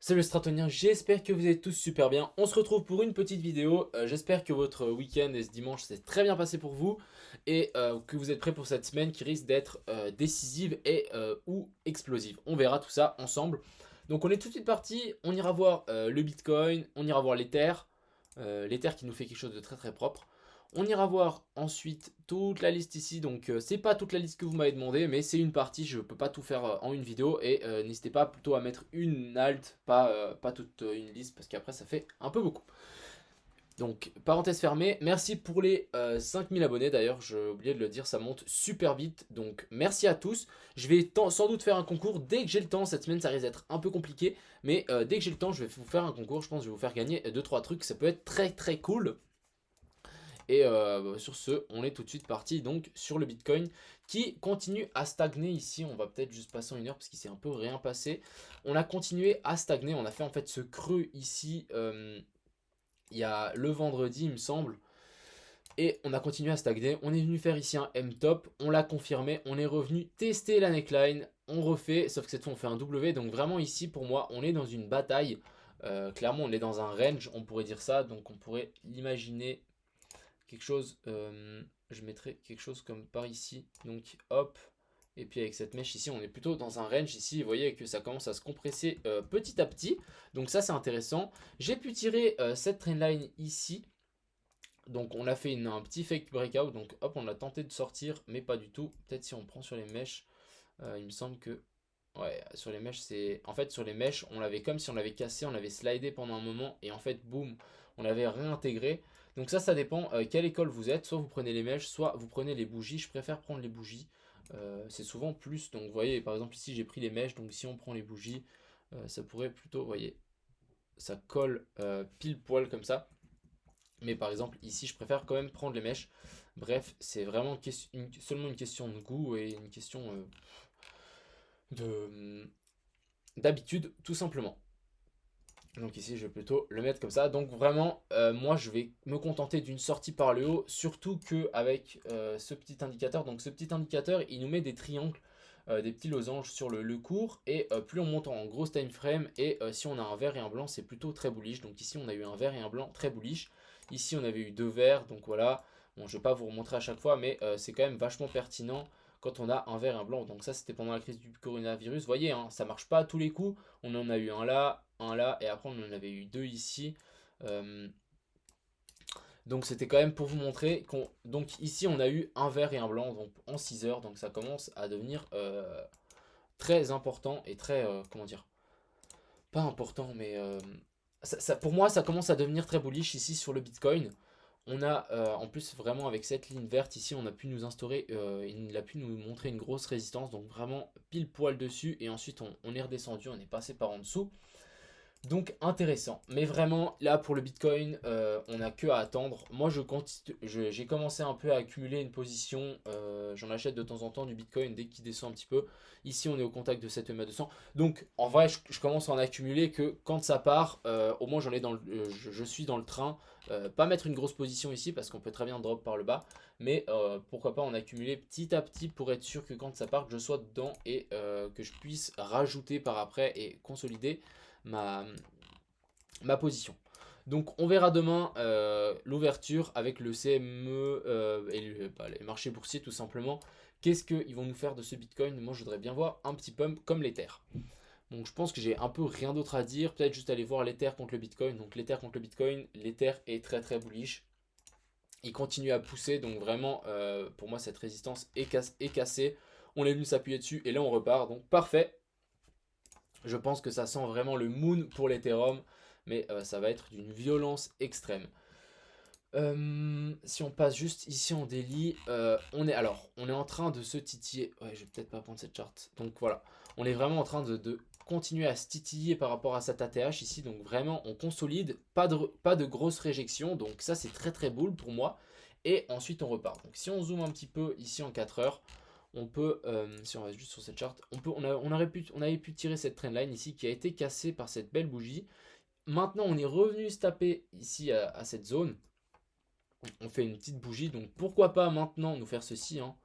Salut les Stratoniens, j'espère que vous êtes tous super bien. On se retrouve pour une petite vidéo. J'espère que votre week-end et ce dimanche s'est très bien passé pour vous et que vous êtes prêts pour cette semaine qui risque d'être décisive et ou explosive. On verra tout ça ensemble. Donc on est tout de suite parti. On ira voir le Bitcoin, on ira voir l'Ether, l'Ether qui nous fait quelque chose de très très propre. On ira voir ensuite toute la liste ici, donc c'est pas toute la liste que vous m'avez demandé, mais c'est une partie, je peux pas tout faire en une vidéo, et n'hésitez pas plutôt à mettre une alt, pas toute une liste, parce qu'après ça fait un peu beaucoup. Donc parenthèse fermée, merci pour les 5000 abonnés d'ailleurs, j'ai oublié de le dire, ça monte super vite, donc merci à tous. Je vais sans doute faire un concours dès que j'ai le temps, cette semaine ça risque d'être un peu compliqué, mais dès que j'ai le temps je vais vous faire un concours, je pense que je vais vous faire gagner 2-3 trucs, ça peut être très très cool. Et sur ce, on est tout de suite parti donc sur le Bitcoin qui continue à stagner ici. On va peut-être juste passer en une heure parce qu'il s'est un peu rien passé. On a continué à stagner. On a fait en fait ce creux ici il y a le vendredi, il me semble. Et on a continué à stagner. On est venu faire ici un M-top. On l'a confirmé. On est revenu tester la neckline. On refait, sauf que cette fois on fait un W. Donc vraiment ici pour moi, on est dans une bataille. Clairement, on est dans un range, on pourrait dire ça. Donc on pourrait l'imaginer quelque chose, je mettrai quelque chose comme par ici, donc hop, et puis avec cette mèche ici, on est plutôt dans un range ici, vous voyez que ça commence à se compresser petit à petit, donc ça c'est intéressant. J'ai pu tirer cette trendline ici, donc on a fait un petit fake breakout, donc hop, on a tenté de sortir, mais pas du tout. Peut-être si on prend sur les mèches, il me semble que ouais, sur les mèches, c'est. En fait, sur les mèches, on l'avait comme si on l'avait cassé, on l'avait slidé pendant un moment, et en fait, boum, on l'avait réintégré. Donc, ça dépend quelle école vous êtes. Soit vous prenez les mèches, soit vous prenez les bougies. Je préfère prendre les bougies. C'est souvent plus. Donc, vous voyez, par exemple, ici, j'ai pris les mèches. Donc, si on prend les bougies, ça pourrait plutôt, vous voyez, ça colle pile poil comme ça. Mais par exemple, ici, je préfère quand même prendre les mèches. Bref, c'est vraiment seulement une question de goût et une question de d'habitude, tout simplement. Donc ici, je vais plutôt le mettre comme ça. Donc vraiment, moi, je vais me contenter d'une sortie par le haut, surtout qu'avec ce petit indicateur. Donc ce petit indicateur, il nous met des triangles, des petits losanges sur le court. Et plus on monte en gros time frame, et si on a un vert et un blanc, c'est plutôt très bullish. Donc ici, on a eu un vert et un blanc très bullish. Ici, on avait eu deux verts, donc voilà. Bon, je ne vais pas vous remontrer à chaque fois, mais c'est quand même vachement pertinent quand on a un vert et un blanc. Donc ça, c'était pendant la crise du coronavirus. Vous voyez, hein, ça marche pas à tous les coups. On en a eu un là, et après on en avait eu deux ici. Euh, donc c'était quand même pour vous montrer qu'on. Donc ici on a eu un vert et un blanc donc en 6 heures. Donc ça commence à devenir très important et très. Comment dire? Pas important, mais. Pour moi, ça commence à devenir très bullish ici sur le Bitcoin. On a en plus vraiment avec cette ligne verte ici, on a pu nous instaurer, il a pu nous montrer une grosse résistance, donc vraiment pile poil dessus, et ensuite on est redescendu, on est passé par en dessous. Donc intéressant, mais vraiment là pour le Bitcoin, on n'a que à attendre. Moi j'ai commencé un peu à accumuler une position, j'en achète de temps en temps du Bitcoin dès qu'il descend un petit peu. Ici on est au contact de cette EMA 200. Donc en vrai je commence à en accumuler que quand ça part, au moins j'en ai dans je suis dans le train. Pas mettre une grosse position ici parce qu'on peut très bien drop par le bas, mais pourquoi pas en accumuler petit à petit pour être sûr que quand ça part, que je sois dedans et que je puisse rajouter par après et consolider ma, ma position. Donc on verra demain l'ouverture avec le CME et les marchés boursiers tout simplement. Qu'est-ce qu'ils vont nous faire de ce Bitcoin? Moi je voudrais bien voir un petit pump comme l'Ether. Donc je pense que j'ai un peu rien d'autre à dire. Peut-être juste aller voir l'Ether contre le Bitcoin. Donc l'Ether contre le Bitcoin, l'Ether est très très bullish. Il continue à pousser, donc vraiment pour moi cette résistance est cassée. On est venu s'appuyer dessus et là on repart. Donc parfait. Je pense que ça sent vraiment le moon pour l'Ethereum, mais ça va être d'une violence extrême. Si on passe juste ici en daily, on est en train de se titiller. Ouais, je vais peut-être pas prendre cette charte. Donc voilà, on est vraiment en train de continuer à se titiller par rapport à cette ATH ici. Donc vraiment, on consolide, pas de grosse réjection. Donc ça, c'est très très bull pour moi. Et ensuite, on repart. Donc si on zoome un petit peu ici en 4 heures, on peut, si on reste juste sur cette charte, on avait pu tirer cette trendline ici qui a été cassée par cette belle bougie. Maintenant, on est revenu se taper ici à cette zone. On fait une petite bougie, donc pourquoi pas maintenant nous faire ceci, hein,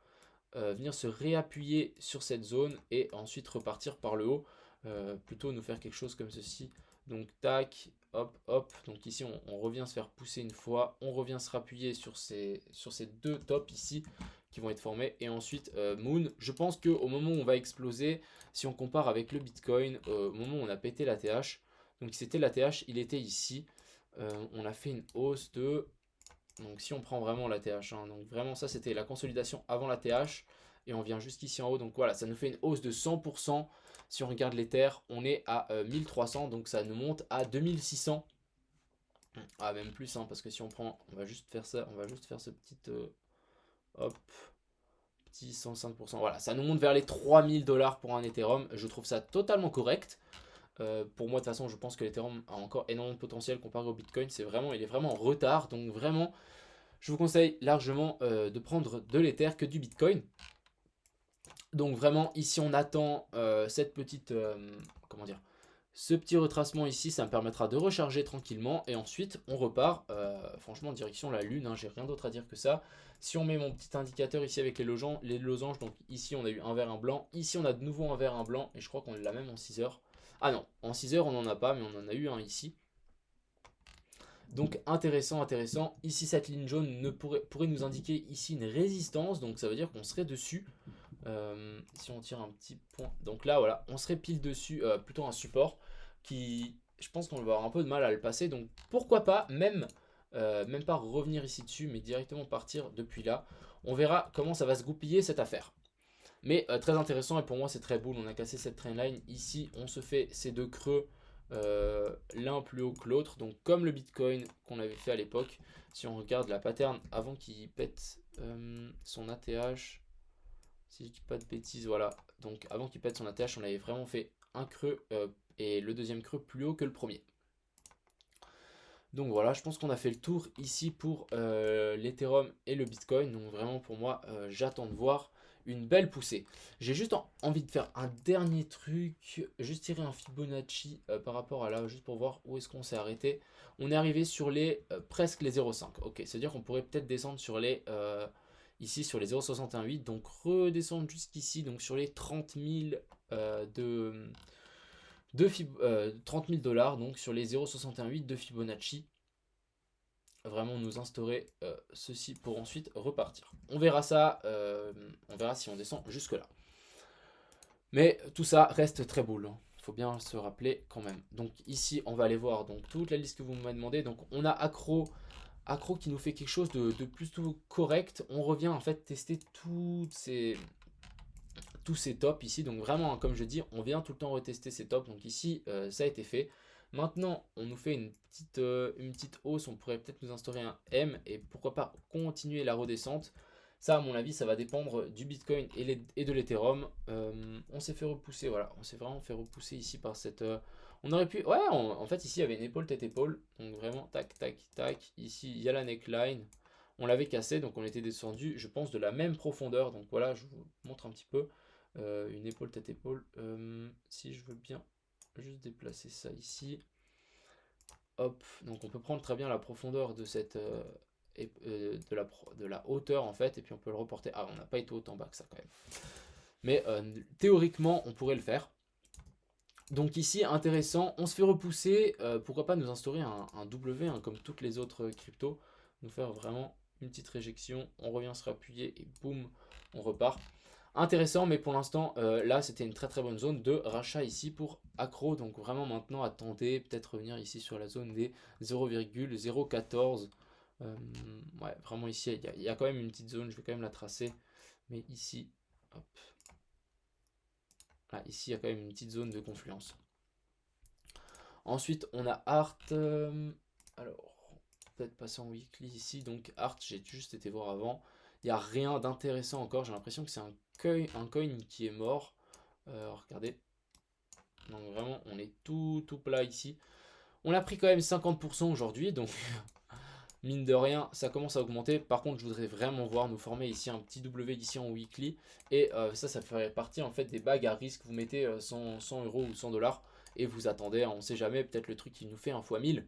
venir se réappuyer sur cette zone et ensuite repartir par le haut, plutôt nous faire quelque chose comme ceci. Donc tac, hop, hop. Donc ici, on revient se faire pousser une fois. On revient se rappuyer sur ces deux tops ici qui vont être formés. Et ensuite, Moon, je pense qu'au moment où on va exploser, si on compare avec le Bitcoin, au moment où on a pété la TH, donc c'était la TH, il était ici. On a fait une hausse de... Donc si on prend vraiment la TH, hein, donc vraiment ça c'était la consolidation avant la TH. Et on vient jusqu'ici en haut, donc voilà, ça nous fait une hausse de 100%. Si on regarde l'Ether, on est à 1300, donc ça nous monte à 2600. Ah, même plus, hein, parce que si on prend, on va juste faire ça, on va juste faire ce petit, hop, petit 105%. Voilà, ça nous monte vers les 3000 dollars pour un Ethereum. Je trouve ça totalement correct. Pour moi, de toute façon, je pense que l'Ethereum a encore énormément de potentiel comparé au Bitcoin. Il est vraiment en retard, donc vraiment, je vous conseille largement de prendre de l'Ether que du Bitcoin. Donc vraiment, ici, on attend cette petite, comment dire, ce petit retracement ici, ça me permettra de recharger tranquillement. Et ensuite, on repart, franchement, direction la lune, hein, j'ai rien d'autre à dire que ça. Si on met mon petit indicateur ici avec les losanges, donc ici, on a eu un vert, un blanc. Ici, on a de nouveau un vert, un blanc. Et je crois qu'on l'a même en 6 heures. Ah non, en 6 heures, on n'en a pas, mais on en a eu un ici. Donc intéressant, intéressant. Ici, cette ligne jaune pourrait nous indiquer ici une résistance. Donc ça veut dire qu'on serait dessus. Si on tire un petit point, donc là voilà, on serait pile dessus, plutôt un support qui, je pense qu'on va avoir un peu de mal à le passer, donc pourquoi pas même pas revenir ici dessus, mais directement partir depuis là. On verra comment ça va se goupiller cette affaire. Mais très intéressant, et pour moi c'est très bull. On a cassé cette trendline ici, on se fait ces deux creux, l'un plus haut que l'autre, donc comme le Bitcoin qu'on avait fait à l'époque. Si on regarde la pattern avant qu'il pète son ATH, si je dis pas de bêtises, voilà. Donc avant qu'il pète son ATH, on avait vraiment fait un creux et le deuxième creux plus haut que le premier. Donc voilà, je pense qu'on a fait le tour ici pour l'Ethereum et le Bitcoin. Donc vraiment pour moi, j'attends de voir une belle poussée. J'ai juste envie de faire un dernier truc, juste tirer un Fibonacci par rapport à là, juste pour voir où est-ce qu'on s'est arrêté. On est arrivé sur les presque les 0,5. Ok, c'est-à-dire qu'on pourrait peut-être descendre sur les... ici sur les 0,68, donc redescendre jusqu'ici, donc sur les 30 000 30 000 dollars, donc sur les 0,68 de Fibonacci. Vraiment nous instaurer ceci pour ensuite repartir. On verra ça, on verra si on descend jusque là. Mais tout ça reste très bull, hein. Faut bien se rappeler quand même. Donc ici on va aller voir donc toute la liste que vous m'avez demandé. Donc on a Accro qui nous fait quelque chose de plutôt correct. On revient en fait tester tous ces tops ici. Donc vraiment, hein, comme je dis, on vient tout le temps retester ces tops. Donc ici, ça a été fait. Maintenant, on nous fait une petite hausse. On pourrait peut-être nous instaurer un M et pourquoi pas continuer la redescente. Ça, à mon avis, ça va dépendre du Bitcoin et de l'Ethereum. On s'est fait repousser, voilà. On s'est vraiment fait repousser ici par cette... on aurait pu... Ouais, en fait, ici, il y avait une épaule, tête-épaule. Donc vraiment, tac, tac, tac. Ici, il y a la neckline. On l'avait cassé, donc on était descendu, je pense, de la même profondeur. Donc voilà, je vous montre un petit peu. Une épaule, tête-épaule. Si je veux bien juste déplacer ça ici. Hop, donc on peut prendre très bien la profondeur de cette... de la hauteur en fait, et puis on peut le reporter. Ah, on n'a pas été autant bas que ça quand même. Mais théoriquement, on pourrait le faire. Donc ici, intéressant, on se fait repousser. Pourquoi pas nous instaurer un W, hein, comme toutes les autres cryptos. Nous faire vraiment une petite réjection. On revient se rappuyer et boum, on repart. Intéressant, mais pour l'instant, là, c'était une très très bonne zone de rachat ici pour Accro. Donc vraiment maintenant, attendez, peut-être revenir ici sur la zone des 0,014. Ouais, vraiment ici, il y a quand même une petite zone, je vais quand même la tracer. Mais ici, hop. Là, ici, il y a quand même une petite zone de confluence. Ensuite, on a Art. Alors, peut-être passer en weekly ici. Donc, Art, j'ai juste été voir avant. Il n'y a rien d'intéressant encore. J'ai l'impression que c'est un coin qui est mort. Regardez. Donc, vraiment, on est tout plat ici. On a pris quand même 50% aujourd'hui. Donc, mine de rien, ça commence à augmenter. Par contre, je voudrais vraiment voir nous former ici un petit W ici en weekly. Et ça ferait partie en fait des bagues à risque. Vous mettez 100 euros ou 100 dollars et vous attendez, on ne sait jamais, peut-être le truc qui nous fait un fois 1000.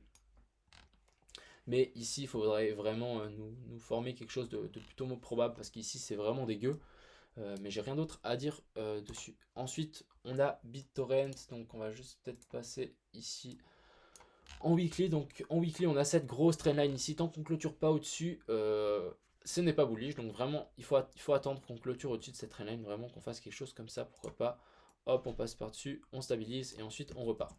Mais ici, il faudrait vraiment nous former quelque chose de plutôt probable parce qu'ici, c'est vraiment dégueu. Mais j'ai rien d'autre à dire dessus. Ensuite, on a BitTorrent. Donc, on va juste peut-être passer ici. En weekly, donc en weekly, on a cette grosse trendline ici. Tant qu'on clôture pas au-dessus, ce n'est pas bullish. Donc vraiment, il faut attendre qu'on clôture au-dessus de cette trendline. Vraiment qu'on fasse quelque chose comme ça, pourquoi pas. Hop, on passe par-dessus, on stabilise et ensuite on repart.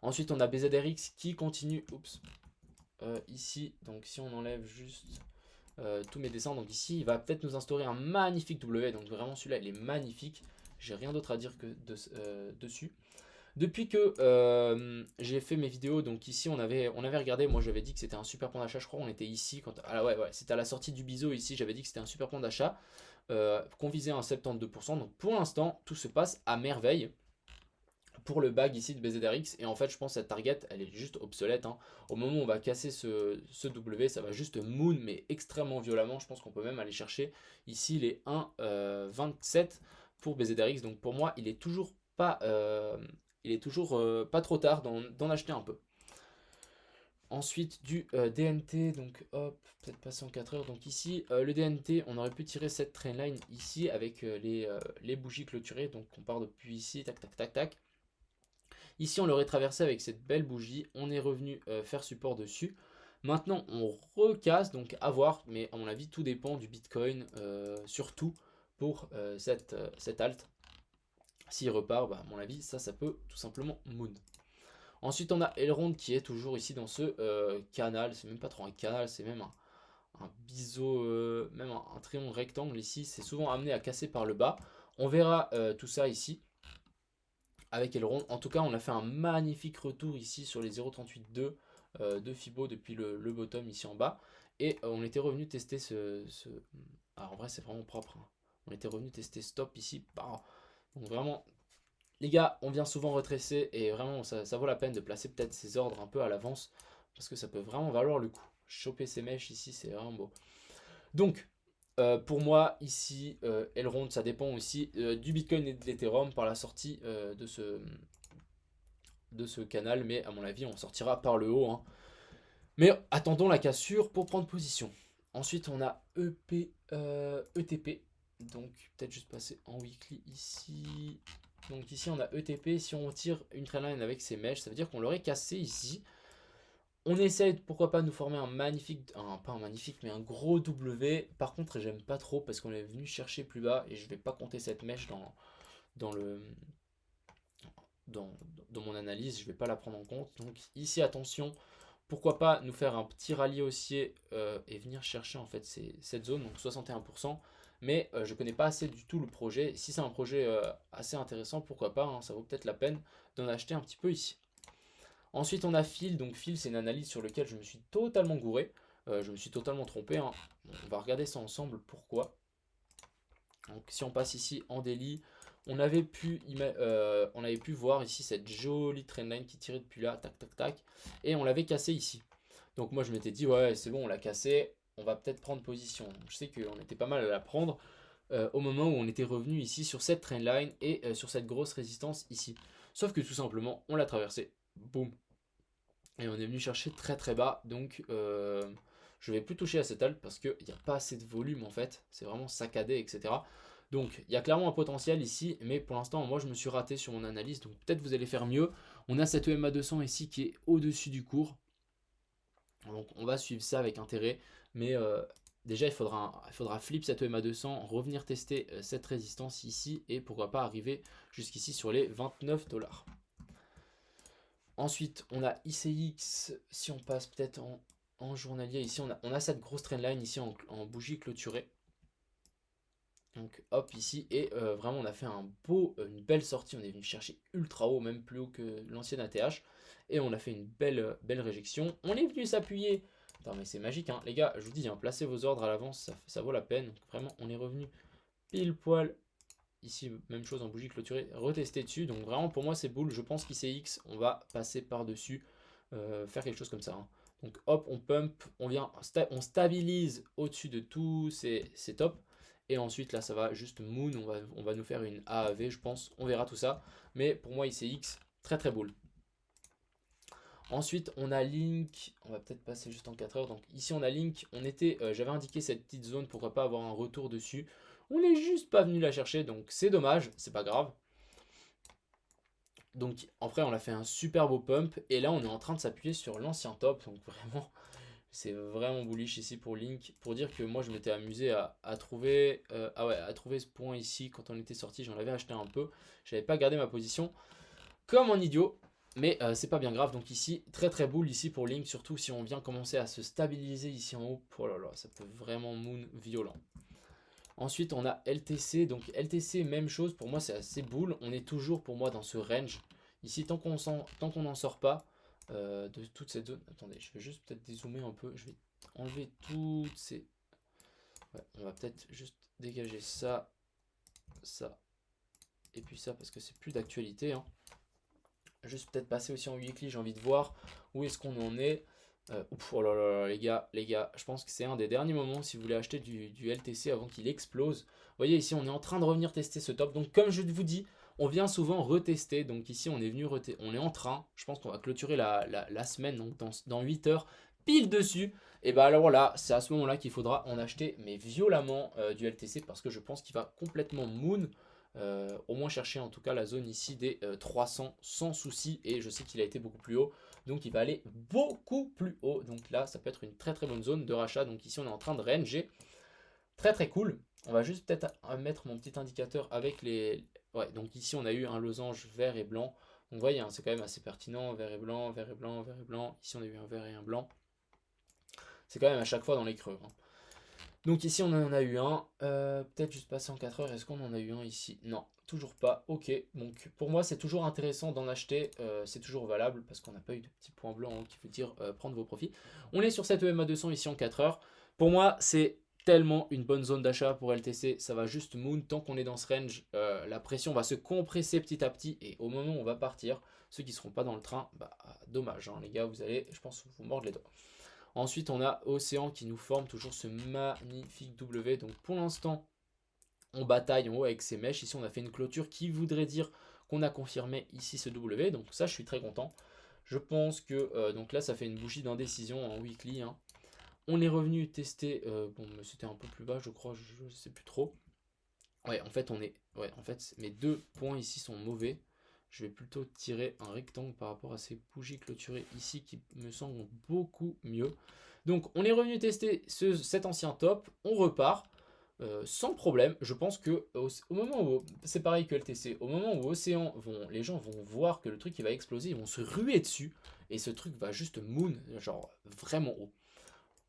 Ensuite, on a BZRX qui continue. Oups. Ici, donc si on enlève juste tous mes dessins, donc ici, il va peut-être nous instaurer un magnifique W. Donc vraiment, celui-là, il est magnifique. J'ai rien d'autre à dire que dessus. Depuis que j'ai fait mes vidéos, donc ici on avait regardé, moi j'avais dit que c'était un super point d'achat, je crois on était ici, quand, ah ouais, c'était à la sortie du biseau ici, j'avais dit que c'était un super point d'achat, qu'on visait un 72%, donc pour l'instant tout se passe à merveille pour le bag ici de BZRX, et en fait je pense que cette target elle est juste obsolète, hein. Au moment où on va casser ce W, ça va juste moon, mais extrêmement violemment, je pense qu'on peut même aller chercher ici les 1,27 pour BZRX, donc pour moi il est toujours pas... pas trop tard d'en acheter un peu. Ensuite du DNT, donc hop, peut-être passer en 4 heures. Donc ici, le DNT, on aurait pu tirer cette trendline ici avec les bougies clôturées. Donc on part depuis ici, tac tac tac tac. Ici, on l'aurait traversé avec cette belle bougie. On est revenu faire support dessus. Maintenant, on recasse, donc à voir. Mais à mon avis, tout dépend du Bitcoin, surtout pour cette alt. S'il repart, bah, à mon avis, ça peut tout simplement moon. Ensuite, on a Elrond qui est toujours ici dans ce canal. C'est même pas trop un canal, c'est même un biseau, même un triangle rectangle ici. C'est souvent amené à casser par le bas. On verra tout ça ici avec Elrond. En tout cas, on a fait un magnifique retour ici sur les 0,38,2 de Fibo depuis le bottom ici en bas. Et on était revenu tester Alors en vrai, c'est vraiment propre, hein. On était revenu tester stop ici. Bah, donc vraiment, les gars, on vient souvent retracer et vraiment ça vaut la peine de placer peut-être ses ordres un peu à l'avance parce que ça peut vraiment valoir le coup. Choper ces mèches ici, c'est vraiment beau. Donc, pour moi, ici, Elrond, ça dépend aussi du Bitcoin et de l'Ethereum par la sortie de ce canal, mais à mon avis, on sortira par le haut, hein. Mais attendons la cassure pour prendre position. Ensuite, on a ETP. Donc, peut-être juste passer en weekly ici. Donc ici, on a ETP. Si on tire une trendline avec ces mèches, ça veut dire qu'on l'aurait cassé ici. On essaie, pourquoi pas, de nous former un magnifique, pas un magnifique, mais un gros W. Par contre, j'aime pas trop parce qu'on est venu chercher plus bas et je vais pas compter cette mèche dans le... Dans, dans mon analyse, je vais pas la prendre en compte. Donc ici, attention, pourquoi pas nous faire un petit rallye haussier et venir chercher en fait cette zone, donc 61%. Mais je connais pas assez du tout le projet. Si c'est un projet assez intéressant, pourquoi pas, hein, ça vaut peut-être la peine d'en acheter un petit peu ici. Ensuite, on a Phil. Donc Phil, c'est une analyse sur laquelle je me suis totalement gouré. Je me suis totalement trompé, hein. On va regarder ça ensemble, pourquoi. Donc si on passe ici en daily, on avait pu voir ici cette jolie trendline qui tirait depuis là, tac tac tac, et on l'avait cassé ici. Donc moi je m'étais dit ouais c'est bon, on l'a cassé, on va peut-être prendre position. Donc, je sais qu'on était pas mal à la prendre au moment où on était revenu ici sur cette trendline et sur cette grosse résistance ici. Sauf que tout simplement on l'a traversé, boum, et on est venu chercher très très bas. Donc je vais plus toucher à cette alt parce qu'il n'y a pas assez de volume en fait, c'est vraiment saccadé, etc. Donc il y a clairement un potentiel ici, mais pour l'instant moi je me suis raté sur mon analyse, donc peut-être vous allez faire mieux. On a cette EMA 200 ici qui est au-dessus du cours, donc on va suivre ça avec intérêt, mais déjà il faudra flip cette EMA 200, revenir tester cette résistance ici, et pourquoi pas arriver jusqu'ici sur les 29$. Ensuite, on a ICX, si on passe peut-être en journalier, ici on a cette grosse trendline ici en bougie clôturée. Donc hop ici, et vraiment on a fait une belle sortie, on est venu chercher ultra haut, même plus haut que l'ancienne ATH, et on a fait une belle réjection. On est venu s'appuyer, attends mais c'est magique hein, les gars, je vous dis, hein, placez vos ordres à l'avance, ça vaut la peine. Donc vraiment on est revenu pile poil. Ici, même chose en bougie clôturée, retester dessus. Donc vraiment, pour moi, c'est bull. Je pense qu'ICX, on va passer par-dessus, faire quelque chose comme ça, hein. Donc hop, on pump, on stabilise au-dessus de tous ces tops. Et ensuite, là, ça va juste moon. On va nous faire une AAV, je pense. On verra tout ça. Mais pour moi, ICX, très très bull. Ensuite, on a Link. On va peut-être passer juste en 4 heures. Donc ici, on a Link. J'avais indiqué cette petite zone, pourquoi pas avoir un retour dessus. On n'est juste pas venu la chercher, donc c'est dommage, c'est pas grave. Donc après on a fait un super beau pump et là on est en train de s'appuyer sur l'ancien top, donc vraiment c'est vraiment bullish ici pour Link, pour dire que moi je m'étais amusé à trouver à trouver ce point ici quand on était sorti, j'en avais acheté un peu, j'avais pas gardé ma position comme un idiot, mais c'est pas bien grave. Donc ici très très bull ici pour Link, surtout si on vient commencer à se stabiliser ici en haut, oh là là ça peut vraiment moon violent. Ensuite, on a LTC. Donc LTC, même chose. Pour moi, c'est assez bull. On est toujours, pour moi, dans ce range. Ici, tant qu'on n'en sort pas de toute cette zone. Attendez, je vais juste peut-être dézoomer un peu. Je vais enlever toutes ces... Ouais, on va peut-être juste dégager ça, ça, et puis ça, parce que c'est plus d'actualité. Hein. Juste peut-être passer aussi en weekly. J'ai envie de voir où est-ce qu'on en est. Oh là là, les gars, je pense que c'est un des derniers moments si vous voulez acheter du LTC avant qu'il explose. Vous voyez ici, on est en train de revenir tester ce top. Donc comme je vous dis, on vient souvent retester. Donc ici, on est venu on est en train. Je pense qu'on va clôturer la semaine, donc dans 8 heures, pile dessus. Et bah alors là, c'est à ce moment-là qu'il faudra en acheter, mais violemment du LTC, parce que je pense qu'il va complètement moon. Au moins chercher en tout cas la zone ici des 300 sans souci, et je sais qu'il a été beaucoup plus haut. Donc il va aller beaucoup plus haut. Donc là, ça peut être une très très bonne zone de rachat. Donc ici, on est en train de ranger. Très très cool. On va juste peut-être mettre mon petit indicateur avec les... Ouais, donc ici, on a eu un losange vert et blanc. Donc vous voyez, hein, c'est quand même assez pertinent. Vert et blanc, vert et blanc, vert et blanc. Ici, on a eu un vert et un blanc. C'est quand même à chaque fois dans les creux. Hein. Donc ici, on en a eu un. Peut-être juste passer en 4 heures. Est-ce qu'on en a eu un ici? Non, toujours pas. Ok, donc pour moi, c'est toujours intéressant d'en acheter. C'est toujours valable parce qu'on n'a pas eu de petit point blanc qui veut dire prendre vos profits. On est sur cette EMA 200 ici en 4 heures. Pour moi, c'est tellement une bonne zone d'achat pour LTC. Ça va juste moon tant qu'on est dans ce range. La pression va se compresser petit à petit. Et au moment où on va partir, ceux qui ne seront pas dans le train, bah dommage, hein, les gars, vous allez, je pense, vous mordre les doigts. Ensuite, on a Océan qui nous forme toujours ce magnifique W. Donc pour l'instant, on bataille en haut avec ces mèches. Ici, on a fait une clôture qui voudrait dire qu'on a confirmé ici ce W. Donc ça, je suis très content. Je pense que donc là, ça fait une bougie d'indécision en weekly. Hein. On est revenu tester. Bon, c'était un peu plus bas, je crois. Je ne sais plus trop. Ouais, en fait, en fait, mes 2 points ici sont mauvais. Je vais plutôt tirer un rectangle par rapport à ces bougies clôturées ici qui me semblent beaucoup mieux. Donc on est revenu tester cet ancien top, on repart sans problème. Je pense que au moment où, c'est pareil que LTC, au moment où Océan, les gens vont voir que le truc il va exploser, ils vont se ruer dessus et ce truc va juste moon, genre vraiment haut.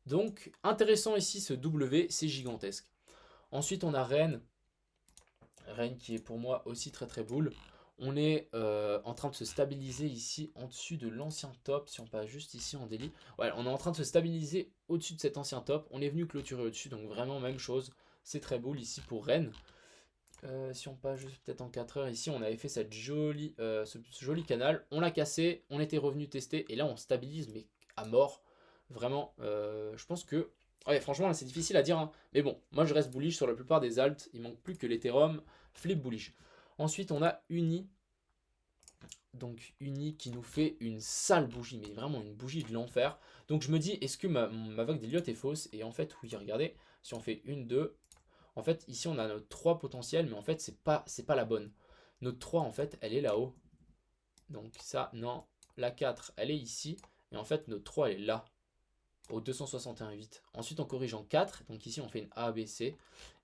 Donc intéressant ici ce W, c'est gigantesque. Ensuite on a Rennes. Rennes qui est pour moi aussi très très bull. On est en train de se stabiliser ici en dessus de l'ancien top. Si on passe juste ici en délit. Ouais, on est en train de se stabiliser au-dessus de cet ancien top. On est venu clôturer au-dessus. Donc vraiment même chose. C'est très bull ici pour Rennes. Si on passe juste peut-être en 4 heures. Ici on avait fait cette jolie, ce joli canal. On l'a cassé. On était revenu tester. Et là on stabilise mais à mort. Vraiment. Je pense que... Ouais, franchement, là, c'est difficile à dire. Hein. Mais bon, moi, je reste bullish sur la plupart des alts. Il manque plus que l'Ethereum. Flip bullish. Ensuite, on a Uni. Donc, Uni qui nous fait une sale bougie. Mais vraiment une bougie de l'enfer. Donc, je me dis, est-ce que ma vague d'Elliott est fausse? Et en fait, oui, regardez. Si on fait une, deux. En fait, ici, on a notre 3 potentiel. Mais en fait, c'est pas la bonne. Notre 3, en fait, elle est là-haut. Donc, ça, non. La 4, elle est ici. Et en fait, notre 3, elle est là. Au 261,8. Ensuite, on corrige en 4. Donc ici, on fait une A, B, C.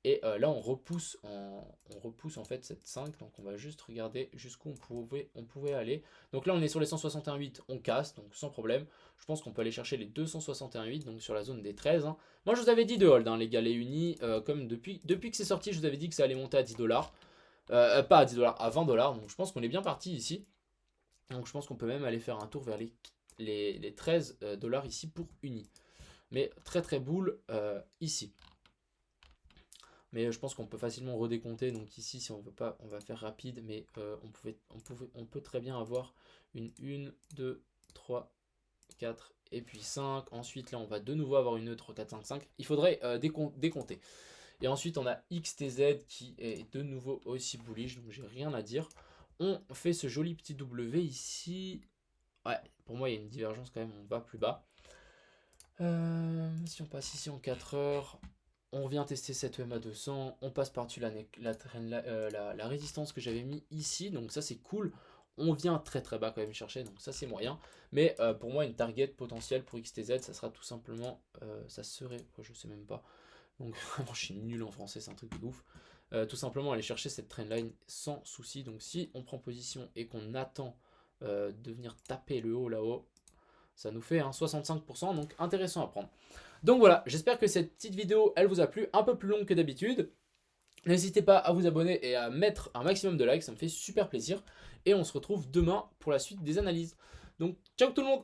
Et là, on repousse en fait cette 5. Donc on va juste regarder jusqu'où on pouvait aller. Donc là, on est sur les 161,8. On casse, donc sans problème. Je pense qu'on peut aller chercher les 261,8. Donc sur la zone des 13. Hein. Moi, je vous avais dit de hold, hein, les gars, les unis. Comme depuis que c'est sorti, je vous avais dit que ça allait monter à 10 $. Pas à 10 $, à 20 $. Donc je pense qu'on est bien parti ici. Donc je pense qu'on peut même aller faire un tour vers les 13 $ ici pour Uni. Mais très très bull ici. Mais je pense qu'on peut facilement redécompter. Donc ici, si on veut pas, on va faire rapide. Mais on peut très bien avoir une 1, 2, 3, 4 et puis 5. Ensuite, là, on va de nouveau avoir une 3, 4, 5, 5. Il faudrait décompter. Et ensuite, on a XTZ qui est de nouveau aussi bullish. Donc, j'ai rien à dire. On fait ce joli petit W ici. Ouais, pour moi, il y a une divergence quand même. On va plus bas. Si on passe ici en 4 heures, on vient tester cette EMA 200. On passe par-dessus la résistance que j'avais mis ici. Donc, ça, c'est cool. on vient très très bas quand même chercher, donc ça c'est moyen. Mais pour moi, une target potentielle pour XTZ, ça sera tout simplement, ça serait, je sais même pas. Donc vraiment, je suis nul en français, c'est un truc de ouf. Tout simplement aller chercher cette trendline sans souci. Donc si on prend position et qu'on attend de venir taper le haut là-haut, ça nous fait un 65%, donc intéressant à prendre. Donc voilà, j'espère que cette petite vidéo, elle vous a plu, un peu plus longue que d'habitude. N'hésitez pas à vous abonner et à mettre un maximum de likes, ça me fait super plaisir. Et on se retrouve demain pour la suite des analyses. Donc ciao tout le monde!